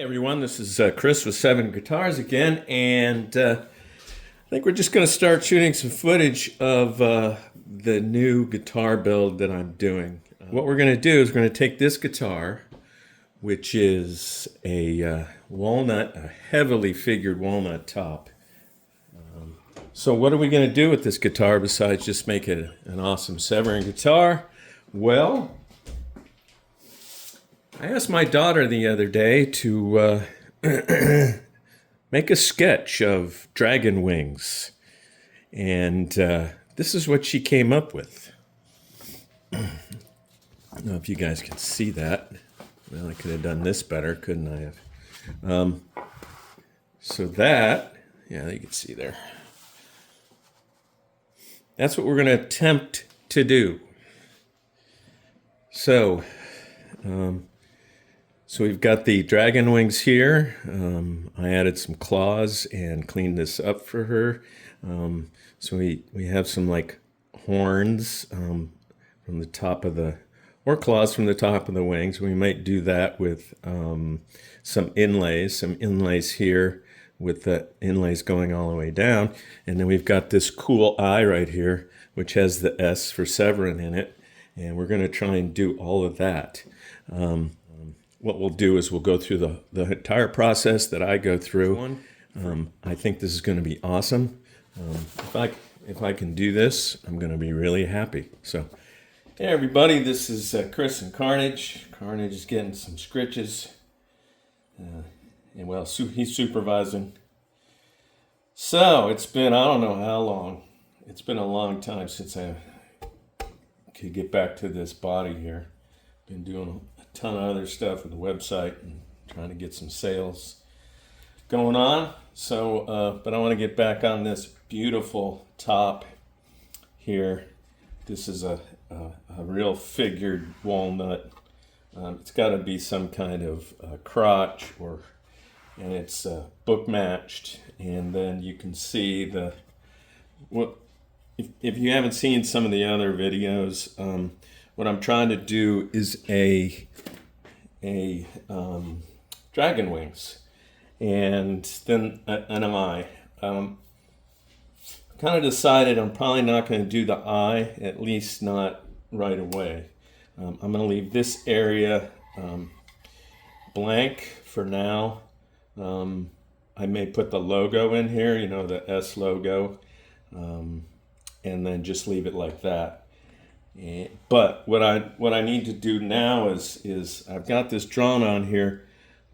Everyone, this is Kris with Severin Guitars again, and I think we're just going to start shooting some footage of the new guitar build that I'm doing. What we're going to do is we're going to take this guitar, which is a walnut, a heavily figured walnut top. So what are we going to do with this guitar besides just make it an awesome Severin guitar? Well, I asked my daughter the other day to make a sketch of Dragon Wings, and this is what she came up with. I don't know if you guys can see that. Well, I could have done this better, couldn't I have? So that, yeah, you can see there. That's what we're going to attempt to do. So we've got the Dragon Wings here. I added some claws and cleaned this up for her. So we have some like horns from the top of the, or claws from the top of the wings. We might do that with some inlays here with the inlays going all the way down. And then we've got this cool eye right here, which has the S for Severin in it. And we're going to try and do all of that. What we'll do is we'll go through the entire process that I go through. I think this is going to be awesome. If I can do this, I'm going to be really happy. So, hey everybody, this is Kris and Carnage. Carnage is getting some scritches. And well, he's supervising. So, it's been, I don't know how long. It's been a long time since I could get back to this body here. Been doing a ton of other stuff with the website and trying to get some sales going on. So, but I want to get back on this beautiful top here. This is a real figured walnut. It's got to be some kind of crotch, and it's book matched. And then you can see if you haven't seen some of the other videos, what I'm trying to do is a Dragon Wings, and then an eye. Kind of decided I'm probably not going to do the eye, at least not right away. I'm going to leave this area blank for now. I may put the logo in here, you know, the S logo, and then just leave it like that. But what I need to do now is I've got this drawn on here,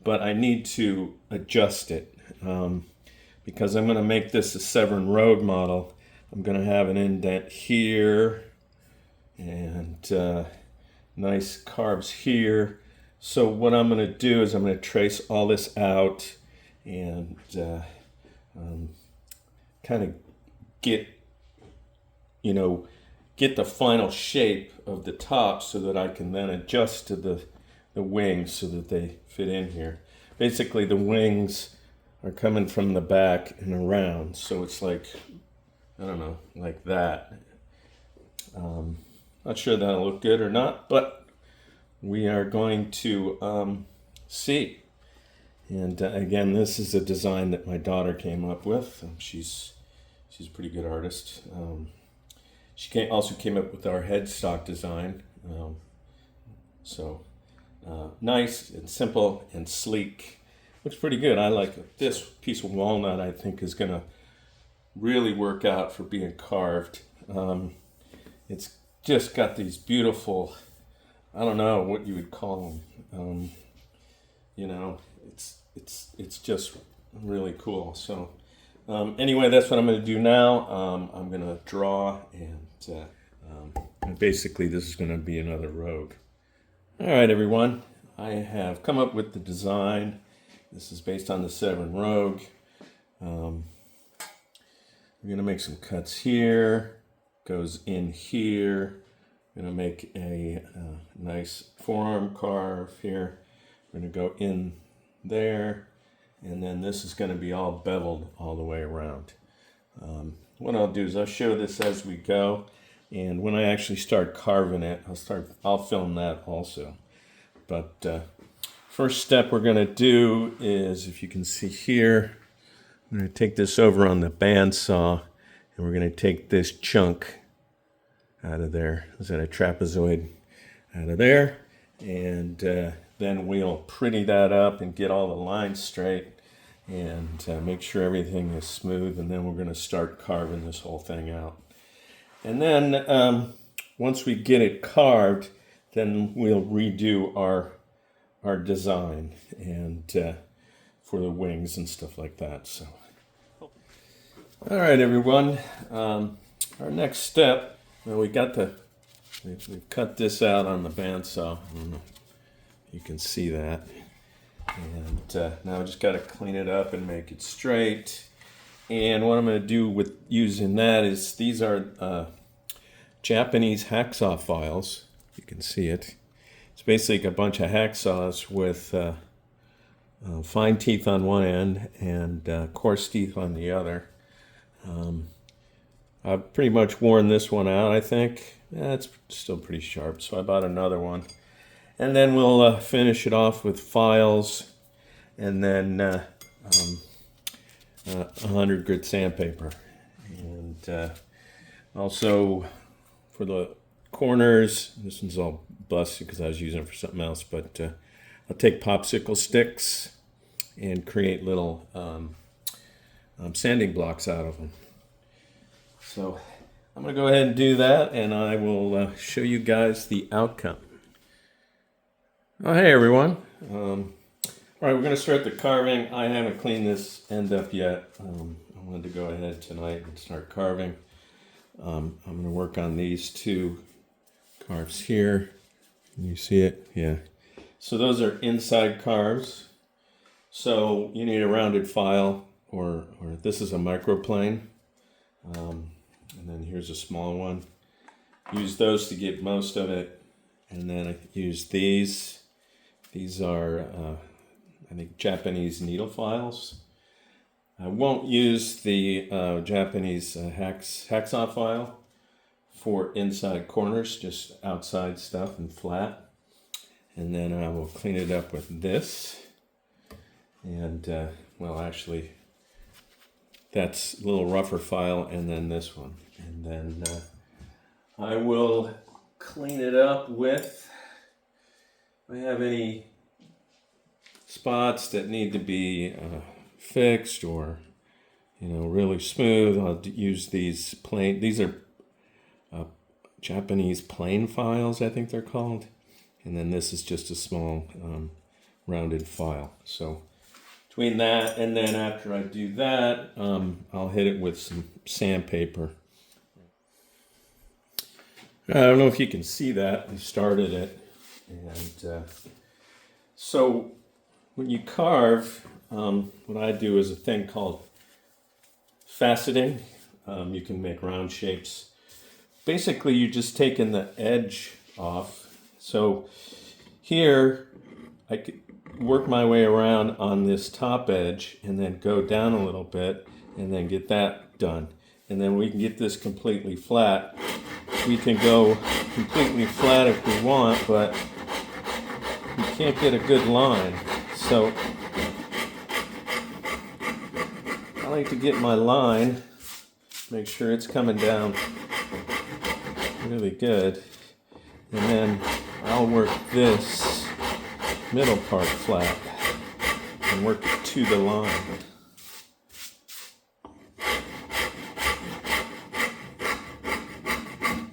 but I need to adjust it because I'm going to make this a Severin Rogue model. I'm going to have an indent here and nice carves here. So what I'm going to do is I'm going to trace all this out and kind of get the final shape of the top so that I can then adjust to the wings so that they fit in here. Basically, the wings are coming from the back and around, so it's like, I don't know, like that. Not sure that'll look good or not, but we are going to see. And again, this is a design that my daughter came up with. She's a pretty good artist. She also came up with our headstock design. Nice and simple and sleek. Looks pretty good. I like it. This piece of walnut, I think, is going to really work out for being carved. It's just got these beautiful, I don't know what you would call them. It's just really cool. So anyway, that's what I'm going to do now. I'm going to draw and basically this is going to be another Rogue. All right, everyone. I have come up with the design. This is based on the Severin Rogue. We're going to make some cuts here. Goes in here. I'm going to make a nice forearm carve here. We're going to go in there. And then this is going to be all beveled all the way around. What I'll do is I'll show this as we go. And when I actually start carving it, I'll film that also. But First step we're going to do is, if you can see here, I'm going to take this over on the bandsaw, and we're going to take this chunk out of there. Is that a trapezoid out of there? And then we'll pretty that up and get all the lines straight and make sure everything is smooth. And then we're going to start carving this whole thing out. And then once we get it carved, then we'll redo our design and for the wings and stuff like that. So, all right, everyone. Our next step. Well, we've cut this out on the bandsaw. I don't know if you can see that. And now I just got to clean it up and make it straight. And what I'm going to do with using that is, these are Japanese hacksaw files. You can see it. It's basically a bunch of hacksaws with fine teeth on one end and coarse teeth on the other. I've pretty much worn this one out, I think. It's still pretty sharp, so I bought another one. And then we'll finish it off with files and then 100 grit sandpaper. And also for the corners, this one's all busted because I was using it for something else, but I'll take popsicle sticks and create little sanding blocks out of them. So I'm going to go ahead and do that, and I will show you guys the outcome. Oh, hey everyone. All right, we're going to start the carving. I haven't cleaned this end up yet. I wanted to go ahead tonight and start carving. I'm going to work on these two carves here. Can you see it? Yeah. So those are inside carves. So you need a rounded file, or this is a microplane. And then here's a small one. Use those to get most of it. And then I use these. These are, I think, Japanese needle files. I won't use the Japanese hacksaw file for inside corners, just outside stuff and flat. And then I will clean it up with this. And, well, actually, that's a little rougher file, and then this one. And then I will clean it up with, if I have any spots that need to be fixed or, really smooth, I'll use these plain, these are Japanese plain files, I think they're called. And then this is just a small rounded file. So between that and then after I do that, I'll hit it with some sandpaper. I don't know if you can see that. I started it. And so when you carve, what I do is a thing called faceting. You can make round shapes. Basically, you're just taking the edge off. So here, I could work my way around on this top edge and then go down a little bit and then get that done. And then we can get this completely flat. We can go completely flat if we want, but you can't get a good line. So I like to get my line, make sure it's coming down really good, and then I'll work this middle part flat and work it to the line.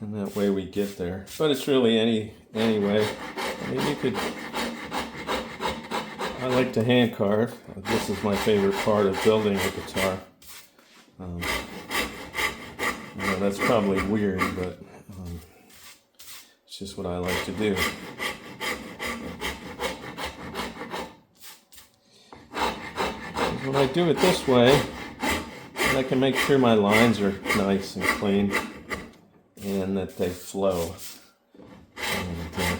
And that way we get there. But it's really any way. I mean, you could, I like to hand carve. This is my favorite part of building a guitar. That's probably weird, but it's just what I like to do. When I do it this way, I can make sure my lines are nice and clean and that they flow. And,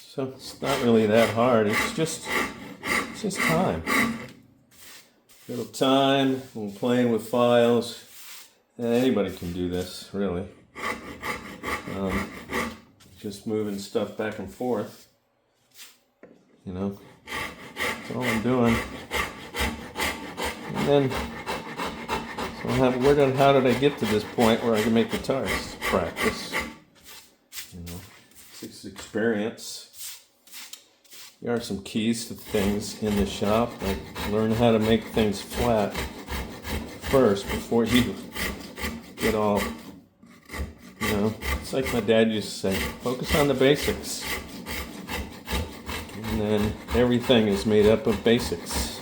so it's not really that hard. It's just time. Little time, a little playing with files. Anybody can do this, really. Just moving stuff back and forth. You know, that's all I'm doing. And then, so how did I get to this point where I can make guitars? Practice. You know, it's experience. There are some keys to things in the shop, like learn how to make things flat first before you get all, you know, it's like my dad used to say, focus on the basics. And then everything is made up of basics.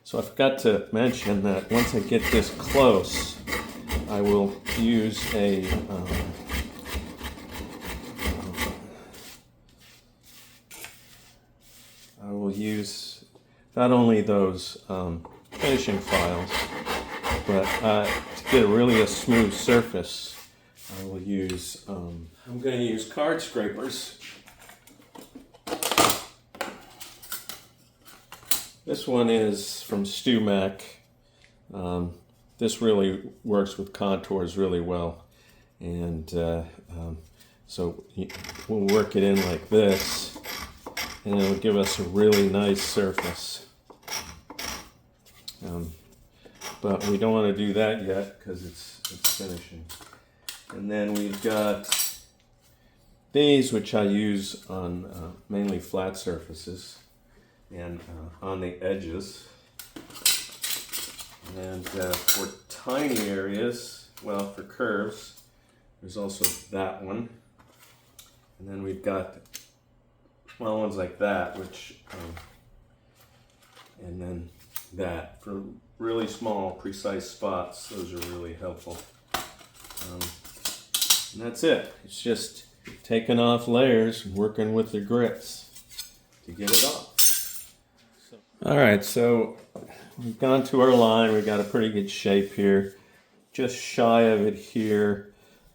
So I forgot to mention that once I get this close, I will use not only those finishing files, but to get a smooth surface, I will use, I'm going to use card scrapers. This one is from StewMac. This really works with contours really well. And so we'll work it in like this, and it'll give us a really nice surface. But we don't want to do that yet because it's finishing. And then we've got these, which I use on mainly flat surfaces and on the edges. And for tiny areas, well, for curves, there's also that one. And then we've got small ones like that, which, and then that. For really small, precise spots, those are really helpful. And that's it. It's just taking off layers and working with the grits to get it off. All right, so we've gone to our line. We've got a pretty good shape here. Just shy of it here.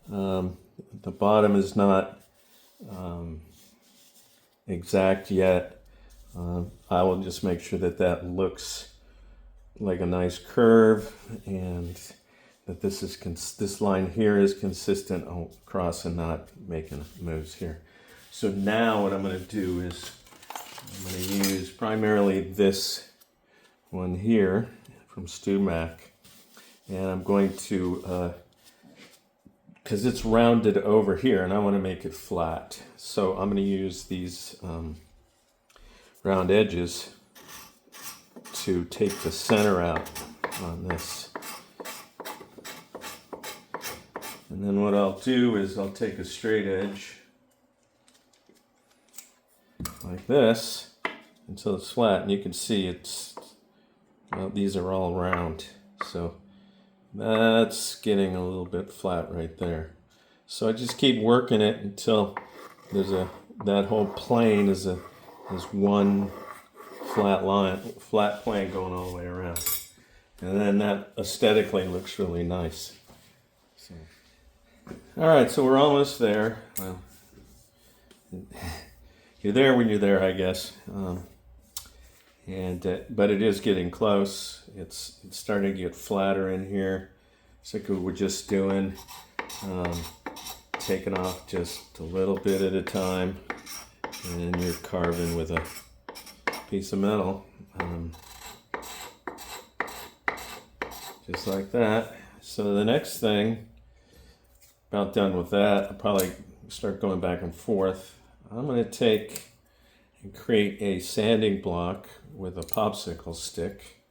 The bottom is not exact yet. I will just make sure that that looks like a nice curve, and that this line here is consistent across and not making moves here. So now what I'm going to do is I'm going to use primarily this one here from StewMac, and I'm going to, because it's rounded over here and I want to make it flat, so I'm going to use these round edges to take the center out on this. And then what I'll do is I'll take a straight edge like this until it's flat, and you can see well, these are all round, so that's getting a little bit flat right there. So I just keep working it until there's that whole plane is one flat plane going all the way around, and then that aesthetically looks really nice. So, all right, so we're almost there. Well, you're there when you're there, I guess. But it is getting close. It's starting to get flatter in here. It's like we were just doing, taking off just a little bit at a time, and you're carving with a piece of metal, just like that. So the next thing, about done with that, I'll probably start going back and forth. I'm going to take and create a sanding block with a popsicle stick,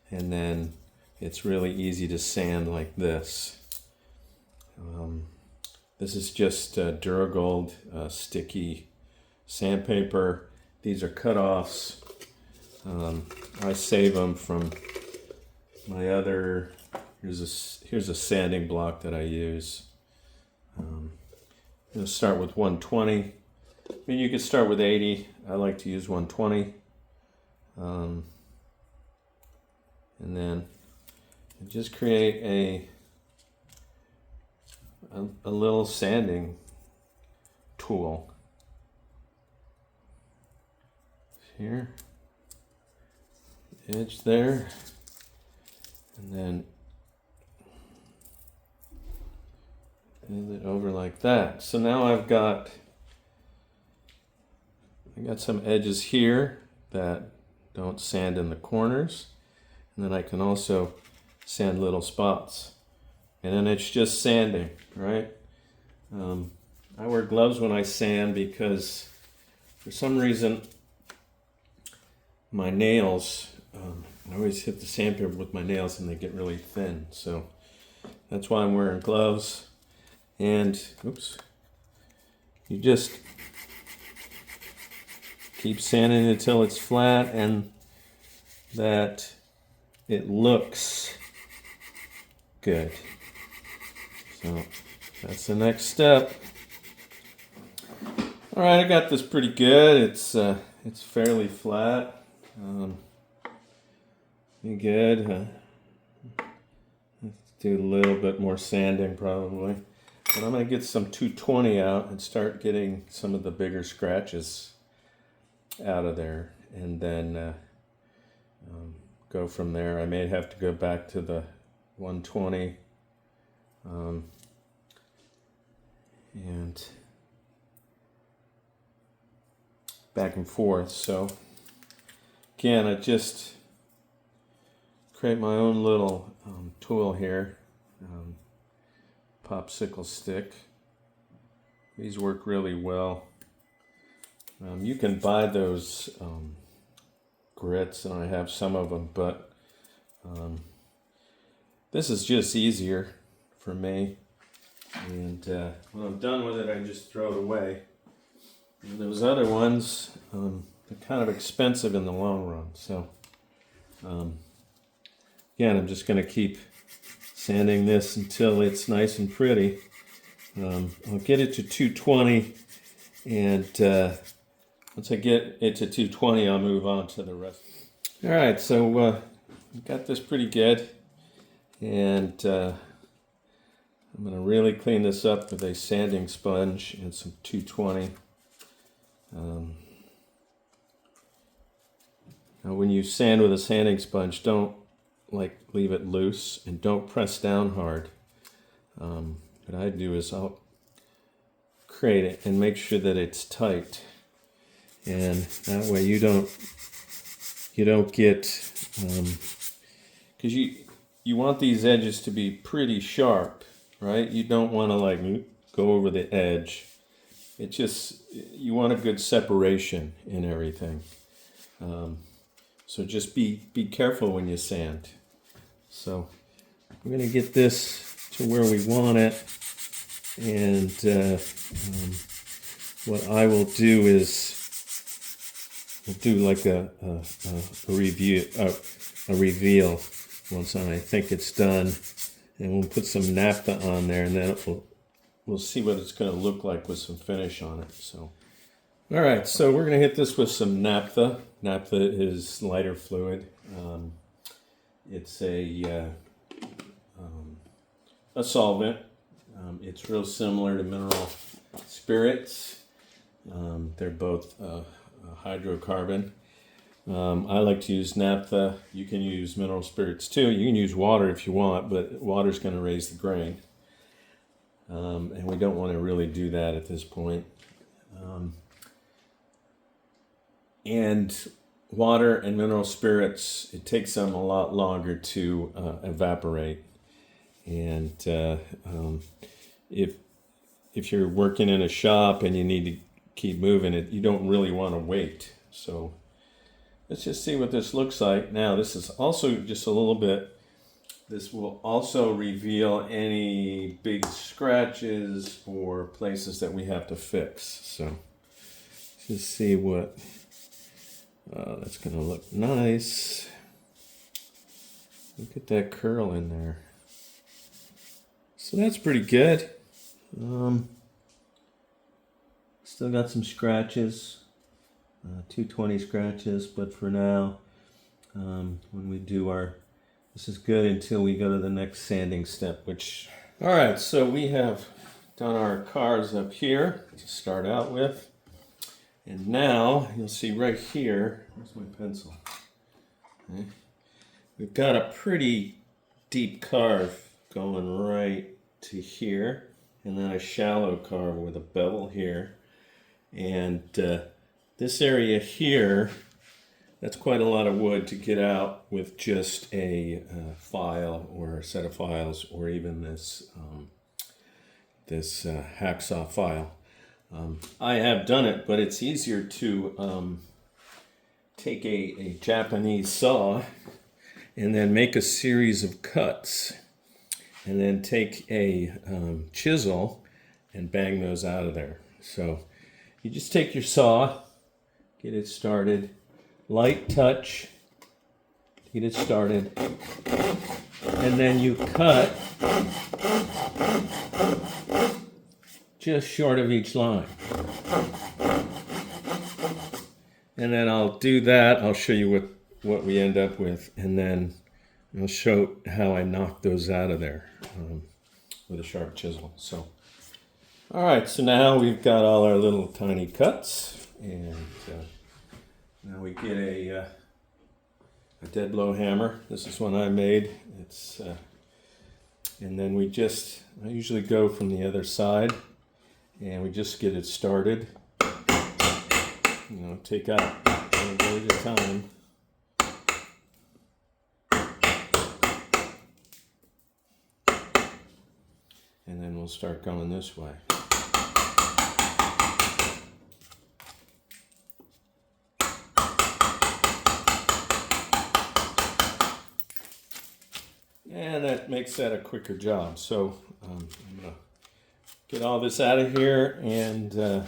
and then it's really easy to sand like this. This is just Duragold sticky sandpaper. These are cut-offs. I save them from my other, here's a sanding block that I use. I'm going to start with 120. I mean, you could start with 80. I like to use 120. And then just create a little sanding tool here, edge there, and then it over like that. So now I got some edges here that don't sand in the corners. And then I can also sand little spots. And then it's just sanding, right? I wear gloves when I sand because for some reason my nails, I always hit the sandpaper with my nails and they get really thin. So that's why I'm wearing gloves. And, oops, you just keep sanding it until it's flat and that it looks good. So that's the next step. All right, I got this pretty good. It's fairly flat. Pretty good. Let's do a little bit more sanding probably. But I'm gonna get some 220 out and start getting some of the bigger scratches out of there, and then go from there. I may have to go back to the 120 and back and forth. So again, I just create my own little tool here, popsicle stick. These work really well. You can buy those grits, and I have some of them, but this is just easier for me. And when I'm done with it, I just throw it away. And those other ones, they're kind of expensive in the long run. So again, I'm just going to keep sanding this until it's nice and pretty. I'll get it to 220, and once I get it to 220, I'll move on to the rest. All right, so got this pretty good, and I'm going to really clean this up with a sanding sponge and some 220. Now when you sand with a sanding sponge, don't leave it loose and don't press down hard. What I do is I'll create it and make sure that it's tight, and that way you don't get, because you want these edges to be pretty sharp, right? You don't want to go over the edge. It just, you want a good separation in everything. So just be careful when you sand. So we're going to get this to where we want it, and what I will do is we'll do like a reveal once I think it's done, and we'll put some naphtha on there, and then we'll see what it's going to look like with some finish on it. So, all right, so we're going to hit this with some naphtha. Naphtha is lighter fluid. It's a solvent. It's real similar to mineral spirits. They're both hydrocarbon. I like to use naphtha. You can use mineral spirits too. You can use water if you want, but water's going to raise the grain. And we don't want to really do that at this point. And water and mineral spirits, it takes them a lot longer to evaporate. And if you're working in a shop and you need to keep moving it, you don't really want to wait. So let's just see what this looks like. Now this is also just a little bit, this will also reveal any big scratches or places that we have to fix. So let's just see what, that's going to look nice. Look at that curl in there. So that's pretty good. Still got some scratches, 220 scratches, but for now, when we do this is good until we go to the next sanding step, which, all right, so we have done our cars up here to start out with. And now you'll see right here, where's my pencil? Okay. We've got a pretty deep carve going right to here. and then a shallow carve with a bevel here. And this area here, that's quite a lot of wood to get out with just a file or a set of files, or even this hacksaw file. I have done it, but it's easier to take a Japanese saw and then make a series of cuts, and then take a chisel and bang those out of there. So you just take your saw, get it started, light touch, get it started, and then you cut just short of each line. And then I'll do that. I'll show you what we end up with, and then I'll show how I knock those out of there with a sharp chisel. So, all right, so now we've got all our little tiny cuts, and now we get a dead blow hammer. This is one I made. It's and then I usually go from the other side, and we just get it started. You know, take out one blade at a time. And then we'll start going this way. And that makes that a quicker job. So I'm going to get all this out of here, and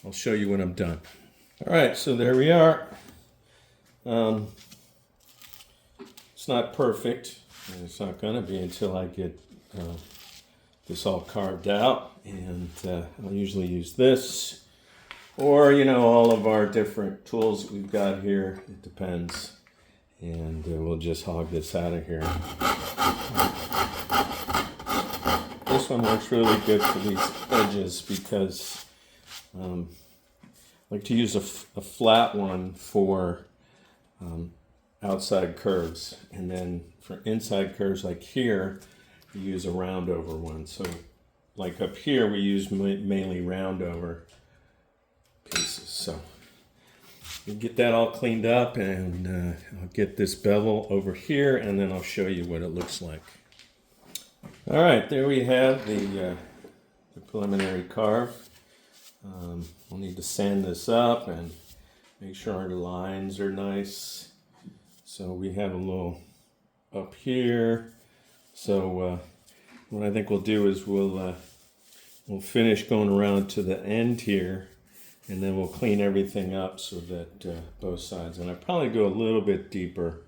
I'll show you when I'm done. All right, so there we are. It's not perfect, and it's not going to be until I get this all carved out, and I'll usually use this, or all of our different tools that we've got here. It depends, and we'll just hog this out of here. This one works really good for these edges because I like to use a flat one for outside curves, and then for inside curves like here, you use a round over one. So like up here, we use mainly round over pieces. So we'll get that all cleaned up, and I'll get this bevel over here, and then I'll show you what it looks like. All right, there we have the preliminary carve. We'll need to sand this up and make sure our lines are nice. So we have a little up here. So what I think we'll do is we'll finish going around to the end here, and then we'll clean everything up so that both sides. And I probably go a little bit deeper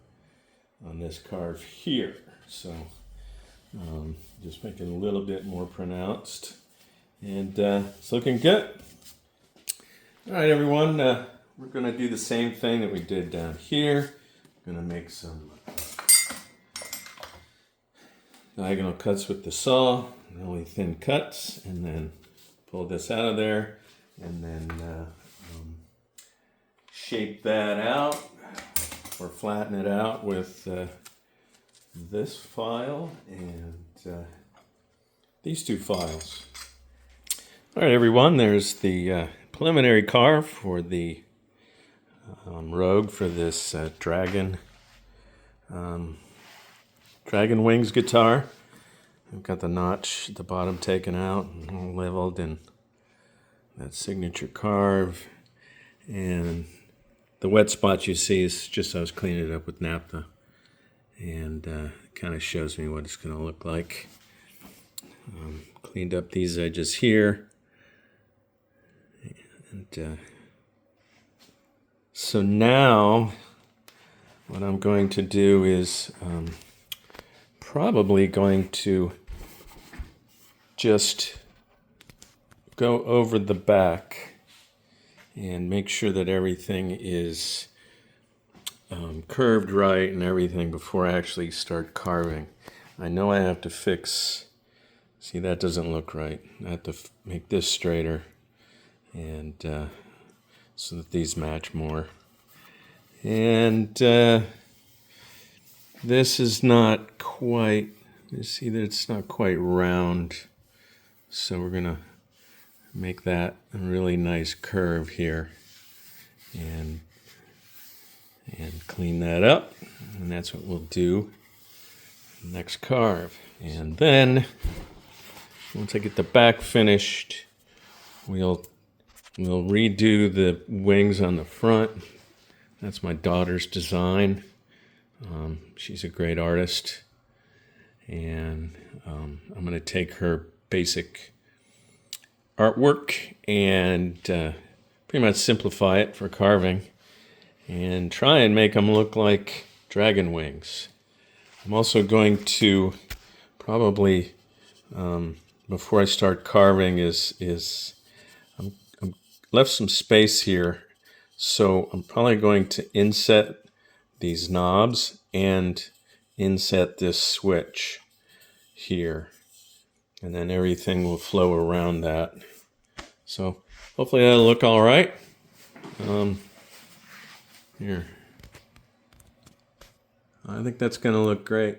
on this carve here. So just make it a little bit more pronounced, and it's looking good. All right, everyone, we're going to do the same thing that we did down here. We're going to make some diagonal cuts with the saw, really thin cuts, and then pull this out of there, and then shape that out or flatten it out with this file and these two files. All right, everyone, there's the preliminary carve for the Rogue for this Dragon Wings guitar. I've got the notch at the bottom taken out and all leveled, and that signature carve. And the wet spot you see is just I was cleaning it up with naphtha, and it kind of shows me what it's going to look like. Cleaned up these edges here. And so now what I'm going to do is probably going to just go over the back and make sure that everything is curved right and everything before I actually start carving. I know I have to fix, see, that doesn't look right. I have to make this straighter, and so that these match more. And this is not quite, you see that it's not quite round. So we're gonna make that a really nice curve here and clean that up. And that's what we'll do next carve. And then once I get the back finished, we'll redo the wings on the front. That's my daughter's design. She's a great artist. And I'm going to take her basic artwork and pretty much simplify it for carving and try and make them look like dragon wings. I'm also going to probably, before I start carving, I'm left some space here, so I'm probably going to inset these knobs and inset this switch here, and then everything will flow around that. So hopefully that'll look all right. Here, I think that's going to look great.